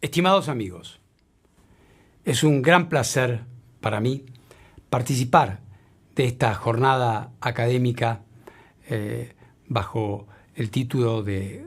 Estimados amigos, es un gran placer para mí participar de esta jornada académica bajo el título de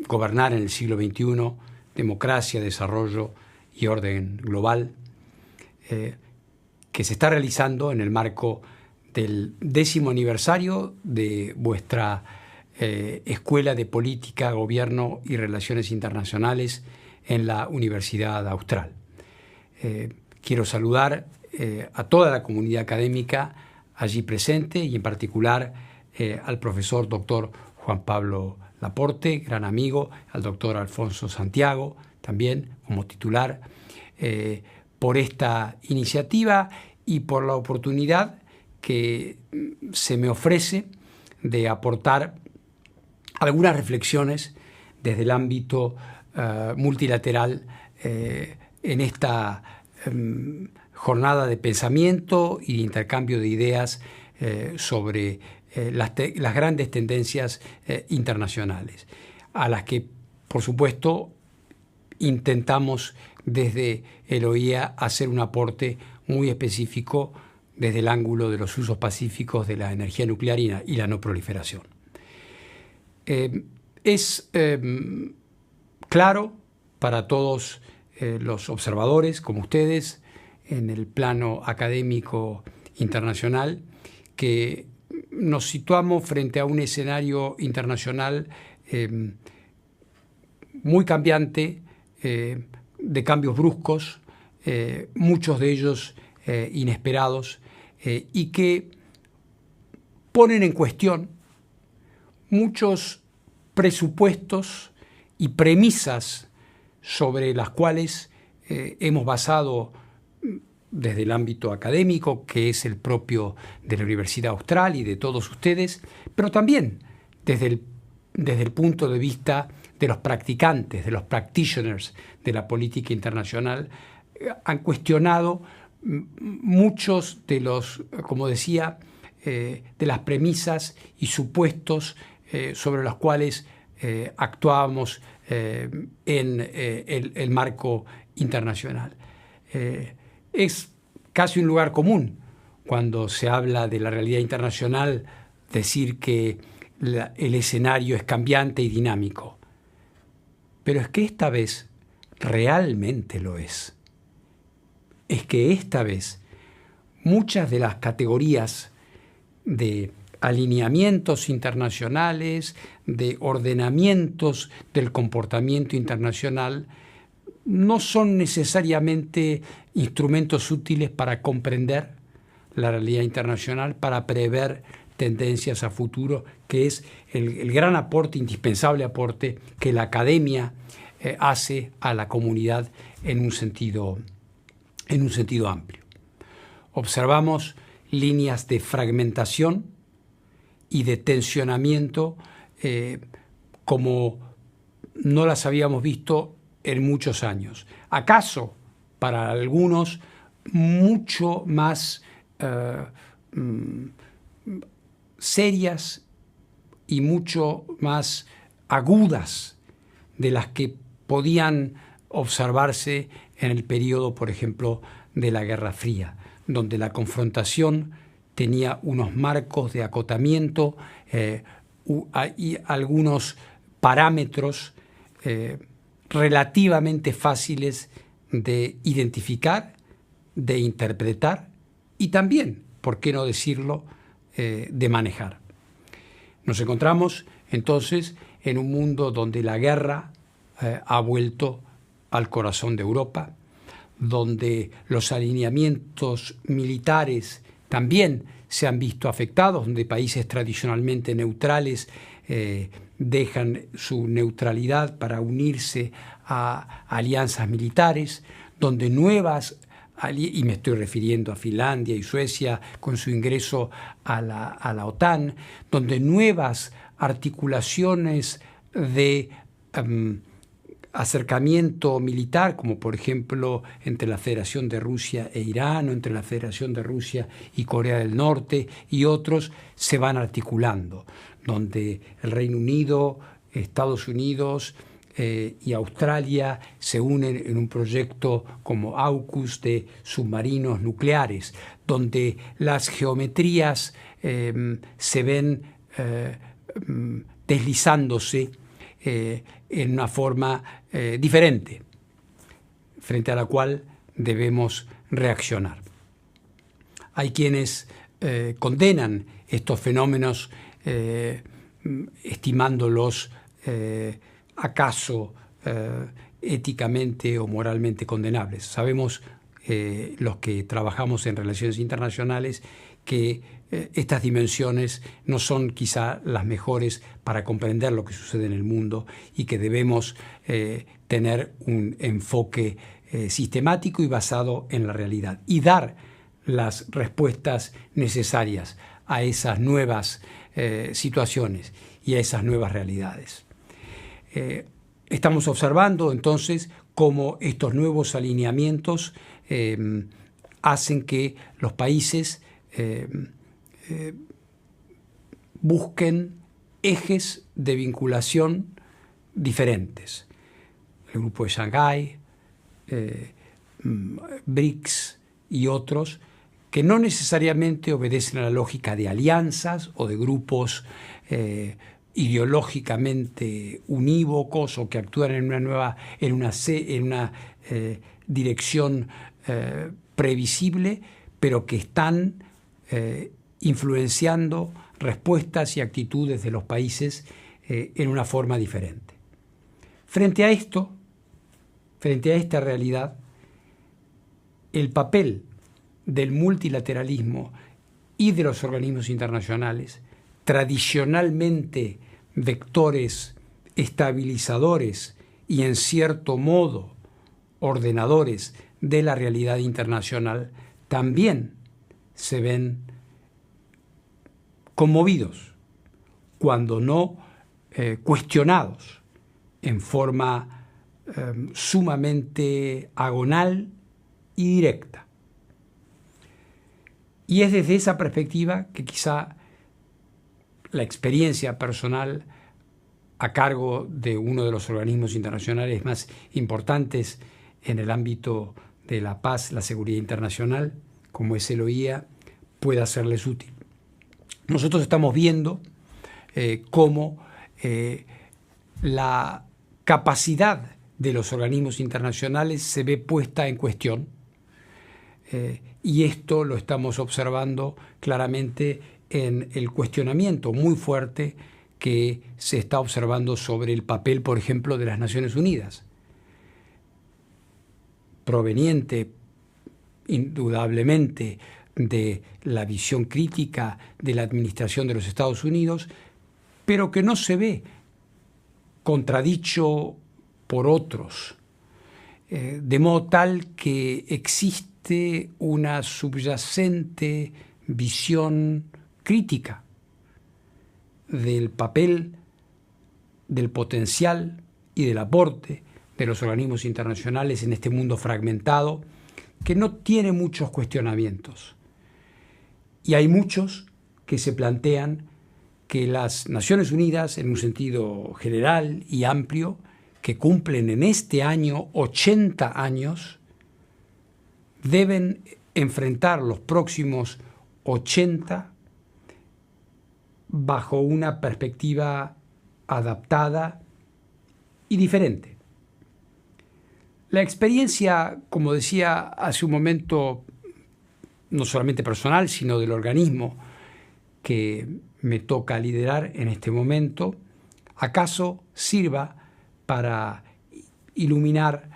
Gobernar en el siglo XXI, Democracia, Desarrollo y Orden Global, que se está realizando en el marco del 10º aniversario de vuestra Escuela de Política, Gobierno y Relaciones Internacionales en la Universidad Austral. Quiero saludar a toda la comunidad académica allí presente y en particular al profesor doctor Juan Pablo Laporte, gran amigo, al doctor Alfonso Santiago, también como titular, por esta iniciativa y por la oportunidad que se me ofrece de aportar algunas reflexiones desde el ámbito multilateral en esta jornada de pensamiento y de intercambio de ideas sobre las grandes tendencias internacionales, a las que, por supuesto, intentamos desde el OIA hacer un aporte muy específico desde el ángulo de los usos pacíficos de la energía nuclear y la no proliferación. Es claro para todos los observadores, como ustedes, en el plano académico internacional, que nos situamos frente a un escenario internacional muy cambiante, de cambios bruscos, muchos de ellos inesperados, y que ponen en cuestión muchos presupuestos y premisas sobre las cuales hemos basado desde el ámbito académico, que es el propio de la Universidad Austral y de todos ustedes, pero también desde el punto de vista de los practicantes, de los practitioners de la política internacional, han cuestionado muchos de los, como decía, de las premisas y supuestos sobre los cuales actuábamos en el marco internacional. Es casi un lugar común cuando se habla de la realidad internacional decir que el escenario es cambiante y dinámico. Pero es que esta vez realmente lo es. Es que esta vez muchas de las categorías de alineamientos internacionales, de ordenamientos del comportamiento internacional, no son necesariamente instrumentos útiles para comprender la realidad internacional, para prever tendencias a futuro, que es el gran aporte, indispensable aporte que la academia hace a la comunidad en un sentido amplio. Observamos líneas de fragmentación y de tensionamiento como no las habíamos visto en muchos años. ¿Acaso para algunos mucho más serias y mucho más agudas de las que podían observarse en el periodo, por ejemplo, de la Guerra Fría, donde la confrontación tenía unos marcos de acotamiento y algunos parámetros relativamente fáciles de identificar, de interpretar y también, por qué no decirlo, de manejar. Nos encontramos entonces en un mundo donde la guerra ha vuelto al corazón de Europa, donde los alineamientos militares también se han visto afectados, donde países tradicionalmente neutrales dejan su neutralidad para unirse a alianzas militares, donde nuevas, y me estoy refiriendo a Finlandia y Suecia con su ingreso a la OTAN, donde nuevas articulaciones de acercamiento militar, como por ejemplo entre la Federación de Rusia e Irán, o entre la Federación de Rusia y Corea del Norte y otros, se van articulando, donde el Reino Unido, Estados Unidos, y Australia se unen en un proyecto como AUKUS de submarinos nucleares, donde las geometrías se ven deslizándose en una forma diferente, frente a la cual debemos reaccionar. Hay quienes condenan estos fenómenos estimándolos acaso éticamente o moralmente condenables. Sabemos los que trabajamos en relaciones internacionales que estas dimensiones no son quizá las mejores para comprender lo que sucede en el mundo y que debemos tener un enfoque sistemático y basado en la realidad y dar las respuestas necesarias a esas nuevas situaciones y a esas nuevas realidades. Estamos observando entonces cómo estos nuevos alineamientos hacen que los países busquen ejes de vinculación diferentes. El grupo de Shanghái, BRICS y otros, que no necesariamente obedecen a la lógica de alianzas o de grupos ideológicamente unívocos o que actúan en una dirección previsible, pero que están influenciando respuestas y actitudes de los países en una forma diferente. Frente a esto, frente a esta realidad, el papel del multilateralismo y de los organismos internacionales, tradicionalmente vectores estabilizadores y en cierto modo ordenadores de la realidad internacional, también se ven conmovidos, cuando no cuestionados en forma sumamente agonal y directa. Y es desde esa perspectiva que quizá la experiencia personal a cargo de uno de los organismos internacionales más importantes en el ámbito de la paz, la seguridad internacional, como es el OIEA, pueda serles útil. Nosotros estamos viendo cómo la capacidad de los organismos internacionales se ve puesta en cuestión, y esto lo estamos observando claramente en el cuestionamiento muy fuerte que se está observando sobre el papel, por ejemplo, de las Naciones Unidas, proveniente indudablemente de la visión crítica de la administración de los Estados Unidos, pero que no se ve contradicho por otros, de modo tal que existe una subyacente visión crítica del papel, del potencial y del aporte de los organismos internacionales en este mundo fragmentado que no tiene muchos cuestionamientos. Y hay muchos que se plantean que las Naciones Unidas, en un sentido general y amplio, que cumplen en este año 80 años, deben enfrentar los próximos 80 bajo una perspectiva adaptada y diferente. La experiencia, como decía hace un momento, no solamente personal, sino del organismo que me toca liderar en este momento, acaso sirva para iluminar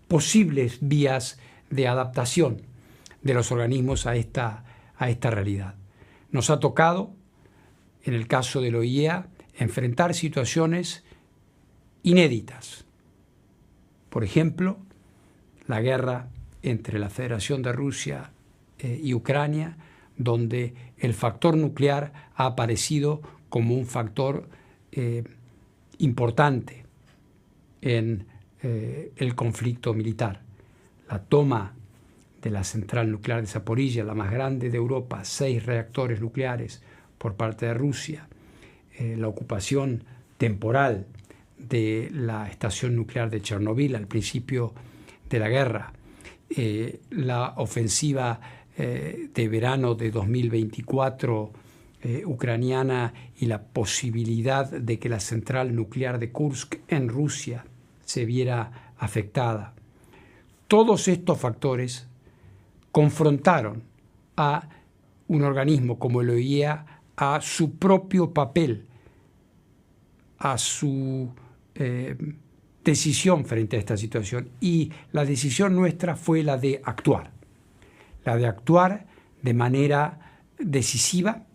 posibles vías de adaptación de los organismos a esta realidad. Nos ha tocado, en el caso del OIEA, enfrentar situaciones inéditas. Por ejemplo, la guerra entre la Federación de Rusia y Ucrania, donde el factor nuclear ha aparecido como un factor importante en el conflicto militar. La toma de la central nuclear de Zaporizhia, la más grande de Europa, 6 reactores nucleares por parte de Rusia, la ocupación temporal de la estación nuclear de Chernobyl al principio de la guerra, la ofensiva de verano de 2024 ucraniana y la posibilidad de que la central nuclear de Kursk en Rusia se viera afectada. Todos estos factores confrontaron a un organismo como el OIEA a su propio papel, a su decisión frente a esta situación. Y la decisión nuestra fue la de actuar de manera decisiva,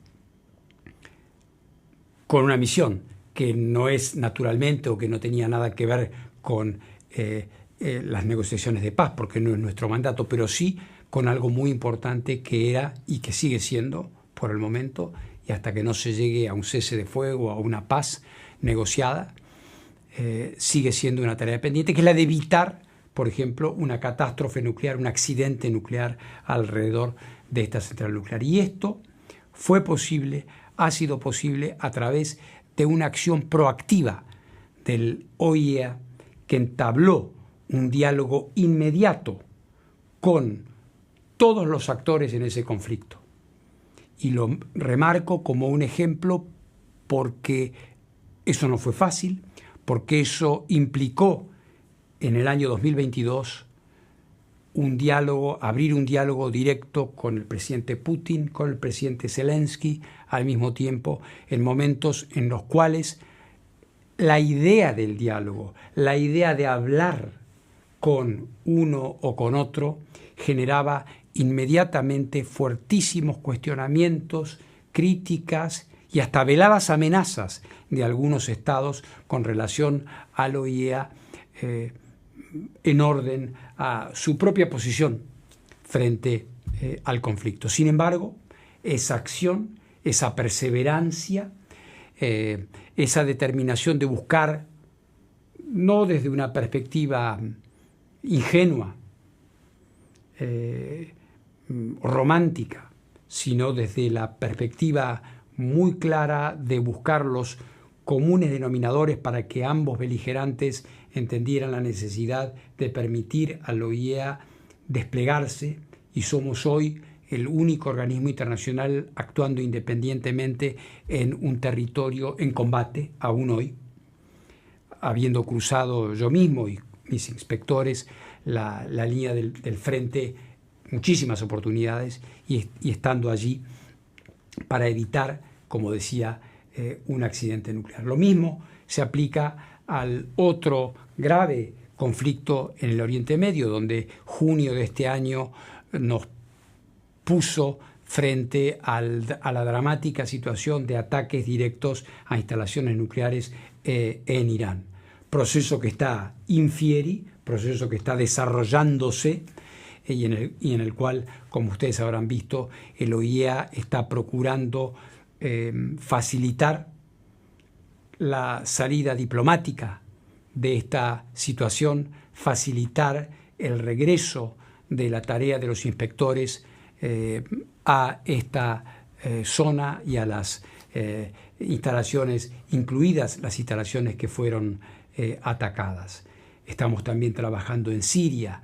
con una misión que no es naturalmente o que no tenía nada que ver con las negociaciones de paz, porque no es nuestro mandato, pero sí con algo muy importante que era y que sigue siendo por el momento, y hasta que no se llegue a un cese de fuego, a una paz negociada, sigue siendo una tarea pendiente, que es la de evitar, por ejemplo, una catástrofe nuclear, un accidente nuclear alrededor de esta central nuclear. Y esto fue posible, ha sido posible a través de una acción proactiva del OIEA, que entabló un diálogo inmediato con todos los actores en ese conflicto. Y lo remarco como un ejemplo porque eso no fue fácil, porque eso implicó en el año 2022 abrir un diálogo directo con el presidente Putin, con el presidente Zelensky, al mismo tiempo, en momentos en los cuales la idea del diálogo, la idea de hablar con uno o con otro, generaba inmediatamente fuertísimos cuestionamientos, críticas y hasta veladas amenazas de algunos estados con relación al OIEA, en orden a su propia posición frente al conflicto. Sin embargo, esa acción, esa perseverancia, esa determinación de buscar, no desde una perspectiva ingenua, romántica, sino desde la perspectiva muy clara de buscar los comunes denominadores para que ambos beligerantes entendieran la necesidad de permitir al OIEA desplegarse, y somos hoy el único organismo internacional actuando independientemente en un territorio en combate, aún hoy, habiendo cruzado yo mismo y mis inspectores la línea del frente muchísimas oportunidades y estando allí para evitar, como decía, un accidente nuclear. Lo mismo se aplica al otro grave conflicto en el Oriente Medio, donde junio de este año nos puso frente a la dramática situación de ataques directos a instalaciones nucleares en Irán. Proceso que está in fieri, proceso que está desarrollándose y en el cual, como ustedes habrán visto, el OIEA está procurando facilitar la salida diplomática de esta situación, facilitar el regreso de la tarea de los inspectores a esta zona y a las instalaciones, incluidas las instalaciones que fueron atacadas. Estamos también trabajando en Siria,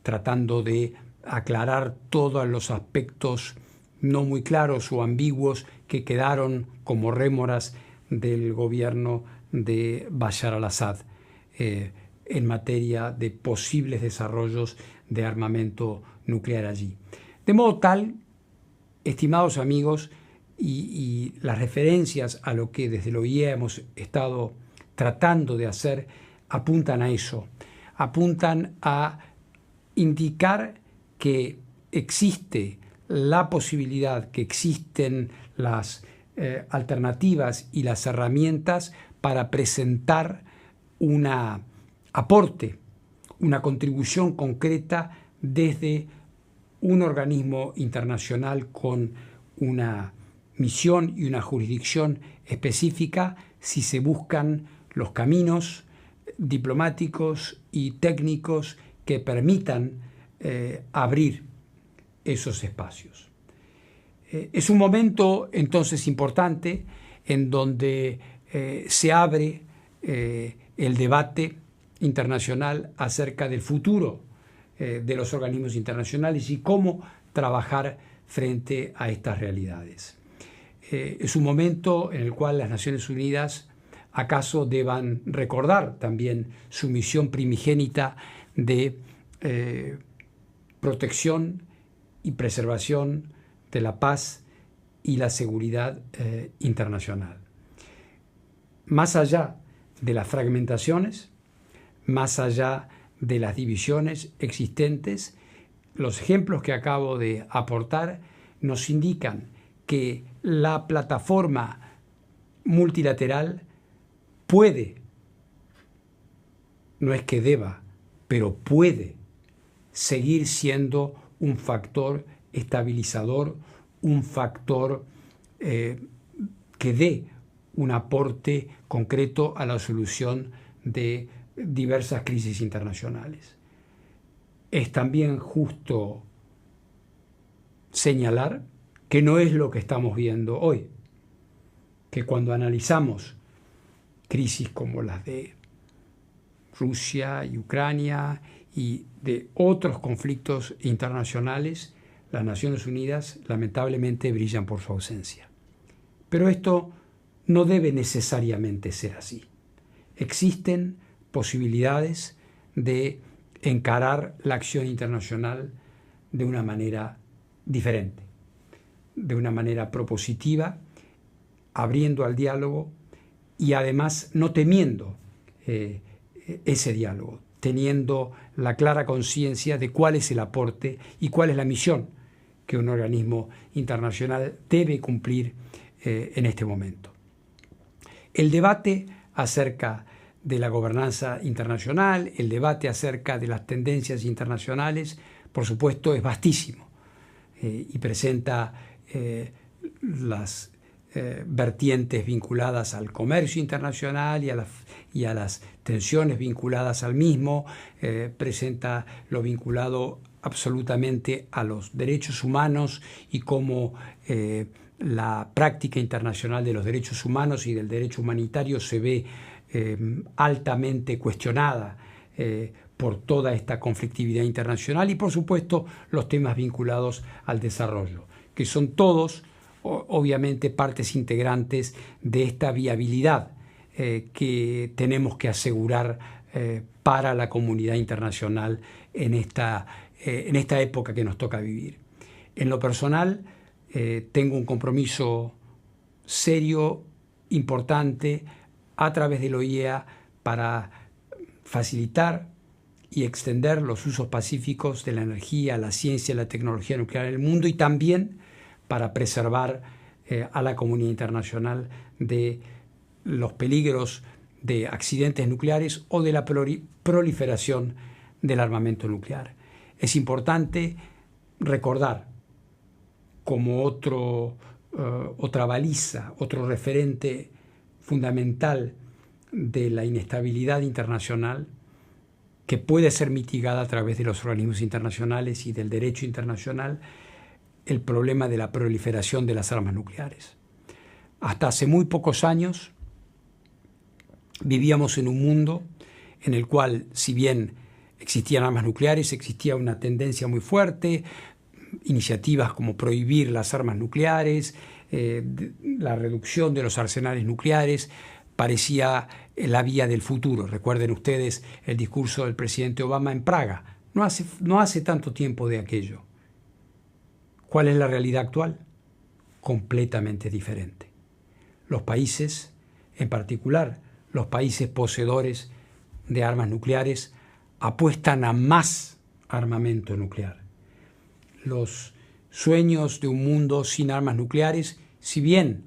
tratando de aclarar todos los aspectos no muy claros o ambiguos que quedaron como rémoras del gobierno de Bashar al-Assad en materia de posibles desarrollos de armamento nuclear allí. De modo tal, estimados amigos, y las referencias a lo que desde el OIEA hemos estado tratando de hacer apuntan a eso, apuntan a indicar que existe la posibilidad, que existen las alternativas y las herramientas para presentar un aporte, una contribución concreta desde un organismo internacional con una misión y una jurisdicción específica, si se buscan los caminos diplomáticos y técnicos que permitan abrir esos espacios. Es un momento entonces importante en donde se abre el debate internacional acerca del futuro de los organismos internacionales y cómo trabajar frente a estas realidades. Es un momento en el cual las Naciones Unidas acaso deban recordar también su misión primigénita de protección y preservación de la paz y la seguridad internacional. Más allá de las fragmentaciones, más allá de las divisiones existentes, los ejemplos que acabo de aportar nos indican que la plataforma multilateral puede, no es que deba, pero puede seguir siendo un factor estabilizador, un factor que dé un aporte concreto a la solución de diversas crisis internacionales. Es también justo señalar que no es lo que estamos viendo hoy, que cuando analizamos crisis como las de Rusia y Ucrania y de otros conflictos internacionales, las Naciones Unidas lamentablemente brillan por su ausencia. Pero esto no debe necesariamente ser así. Existen posibilidades de encarar la acción internacional de una manera diferente, de una manera propositiva, abriendo al diálogo y además no temiendo ese diálogo, teniendo la clara conciencia de cuál es el aporte y cuál es la misión que un organismo internacional debe cumplir en este momento. El debate acerca de la gobernanza internacional, el debate acerca de las tendencias internacionales, por supuesto, es vastísimo y presenta las vertientes vinculadas al comercio internacional y a las tensiones vinculadas al mismo, presenta lo vinculado absolutamente a los derechos humanos y cómo la práctica internacional de los derechos humanos y del derecho humanitario se ve altamente cuestionada por toda esta conflictividad internacional y, por supuesto, los temas vinculados al desarrollo, que son todos, obviamente, partes integrantes de esta viabilidad que tenemos que asegurar para la comunidad internacional en esta época que nos toca vivir. En lo personal, tengo un compromiso serio, importante, a través de la OIEA para facilitar y extender los usos pacíficos de la energía, la ciencia y la tecnología nuclear en el mundo y también para preservar a la comunidad internacional de los peligros de accidentes nucleares o de la proliferación del armamento nuclear. Es importante recordar como otra baliza, otro referente fundamental de la inestabilidad internacional que puede ser mitigada a través de los organismos internacionales y del derecho internacional, el problema de la proliferación de las armas nucleares. Hasta hace muy pocos años vivíamos en un mundo en el cual, si bien existían armas nucleares, existía una tendencia muy fuerte, iniciativas como prohibir las armas nucleares, la reducción de los arsenales nucleares, parecía la vía del futuro. Recuerden ustedes el discurso del presidente Obama en Praga. No hace tanto tiempo de aquello. ¿Cuál es la realidad actual? Completamente diferente. Los países, en particular los países poseedores de armas nucleares, apuestan a más armamento nuclear. Los sueños de un mundo sin armas nucleares, si bien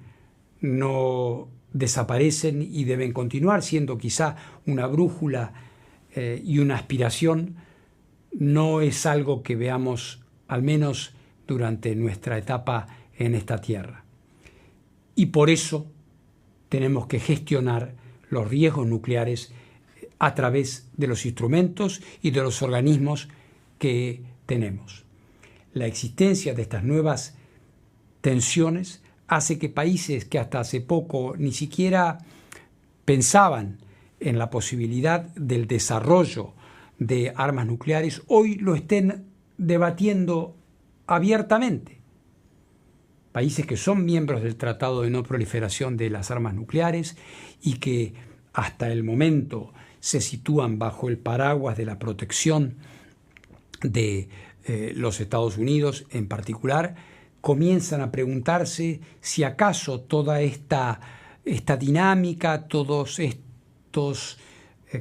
no desaparecen y deben continuar siendo quizá una brújula y una aspiración, no es algo que veamos al menos durante nuestra etapa en esta tierra. Y por eso tenemos que gestionar los riesgos nucleares a través de los instrumentos y de los organismos que tenemos. La existencia de estas nuevas tensiones hace que países que hasta hace poco ni siquiera pensaban en la posibilidad del desarrollo de armas nucleares hoy lo estén debatiendo abiertamente. Países que son miembros del Tratado de No Proliferación de las Armas Nucleares y que hasta el momento se sitúan bajo el paraguas de la protección de los Estados Unidos en particular, comienzan a preguntarse si acaso toda esta dinámica, todos estos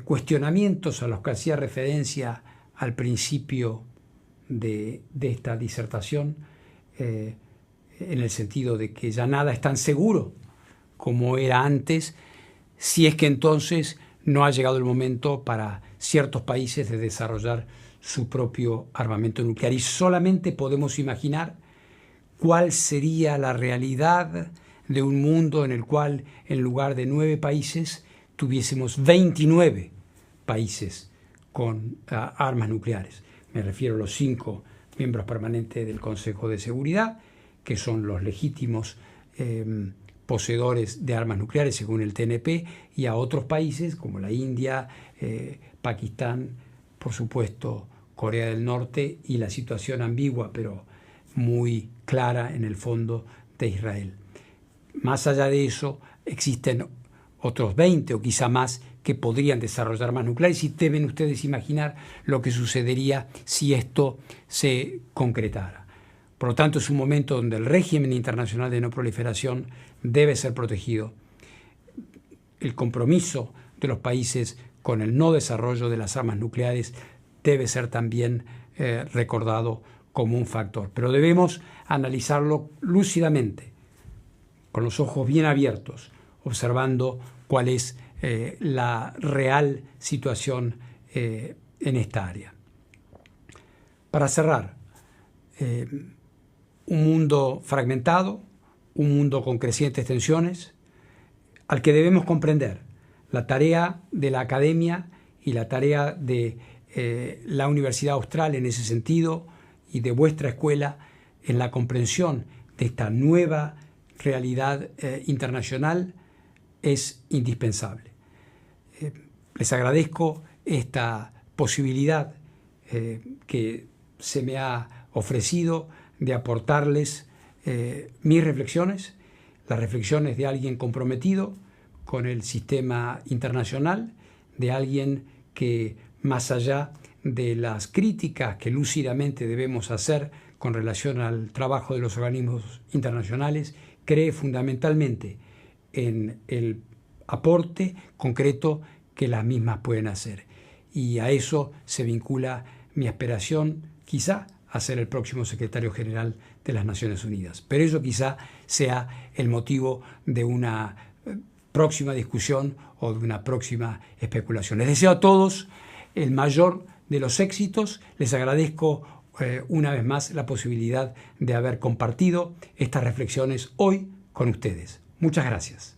cuestionamientos a los que hacía referencia al principio de esta disertación, en el sentido de que ya nada es tan seguro como era antes, si es que entonces no ha llegado el momento para ciertos países de desarrollar su propio armamento nuclear. Y solamente podemos imaginar cuál sería la realidad de un mundo en el cual, en lugar de 9 países, tuviésemos 29 países con armas nucleares. Me refiero a los 5 miembros permanentes del Consejo de Seguridad, que son los legítimos poseedores de armas nucleares según el TNP, y a otros países como la India, Pakistán, por supuesto Corea del Norte, y la situación ambigua pero muy clara en el fondo de Israel. Más allá de eso, existen otros 20 o quizá más que podrían desarrollar armas nucleares, y deben ustedes imaginar lo que sucedería si esto se concretara. Por lo tanto, es un momento donde el régimen internacional de no proliferación debe ser protegido. El compromiso de los países con el no desarrollo de las armas nucleares debe ser también recordado como un factor. Pero debemos analizarlo lúcidamente, con los ojos bien abiertos, observando cuál es la real situación en esta área. Para cerrar, un mundo fragmentado, un mundo con crecientes tensiones, al que debemos comprender. La tarea de la academia y la tarea de la Universidad Austral en ese sentido, y de vuestra escuela en la comprensión de esta nueva realidad internacional, es indispensable. Les agradezco esta posibilidad que se me ha ofrecido de aportarles mis reflexiones, las reflexiones de alguien comprometido con el sistema internacional, de alguien que, más allá de las críticas que lúcidamente debemos hacer con relación al trabajo de los organismos internacionales, cree fundamentalmente en el aporte concreto que las mismas pueden hacer. Y a eso se vincula mi aspiración, quizá, a ser el próximo secretario general de las Naciones Unidas. Pero eso quizá sea el motivo de una próxima discusión o de una próxima especulación. Les deseo a todos el mayor de los éxitos. Les agradezco una vez más la posibilidad de haber compartido estas reflexiones hoy con ustedes. Muchas gracias.